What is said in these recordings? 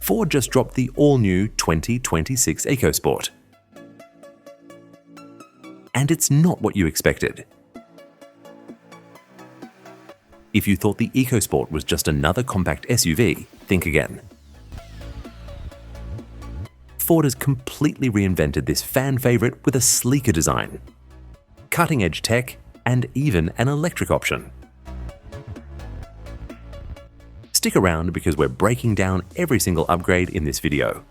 Ford just dropped the all-new 2026 EcoSport. And it's not what you expected. If you thought the EcoSport was just another compact SUV, think again. Ford has completely reinvented this fan favorite with a sleeker design, cutting-edge tech, and even an electric option. Stick around because we're breaking down every single upgrade in this video.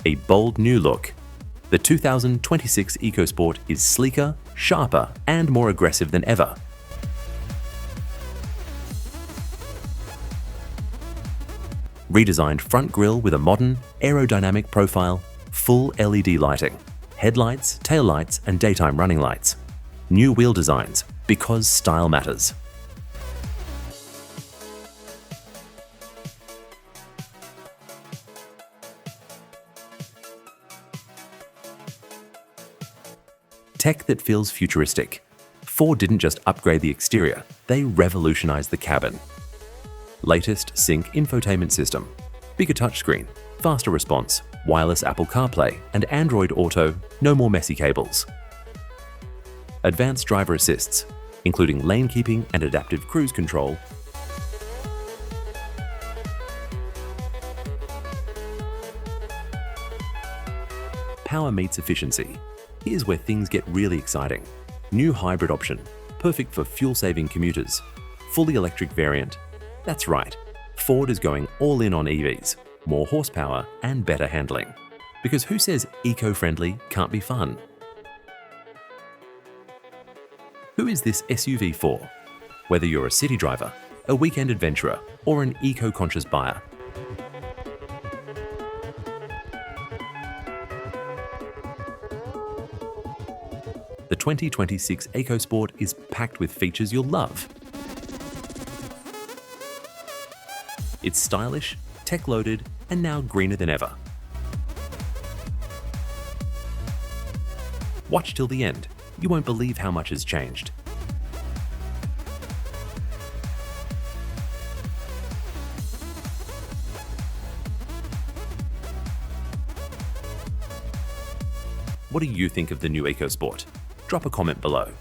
A bold new look. The 2026 EcoSport is sleeker, sharper, and more aggressive than ever. Redesigned front grille with a modern, aerodynamic profile, full LED lighting, headlights, taillights, and daytime running lights. New wheel designs, because style matters. Tech that feels futuristic. Ford didn't just upgrade the exterior, they revolutionized the cabin. Latest Sync infotainment system, bigger touchscreen, faster response, wireless Apple CarPlay and Android Auto, no more messy cables. Advanced driver assists, including lane keeping and adaptive cruise control. Power meets efficiency. Here's where things get really exciting. New hybrid option, perfect for fuel-saving commuters. Fully electric variant. That's right, Ford is going all in on EVs, more horsepower and better handling. Because who says eco-friendly can't be fun? Who is this SUV for? Whether you're a city driver, a weekend adventurer, or an eco-conscious buyer, the 2026 EcoSport is packed with features you'll love. It's stylish, tech-loaded, and now greener than ever. Watch till the end. You won't believe how much has changed. What do you think of the new EcoSport? Drop a comment below.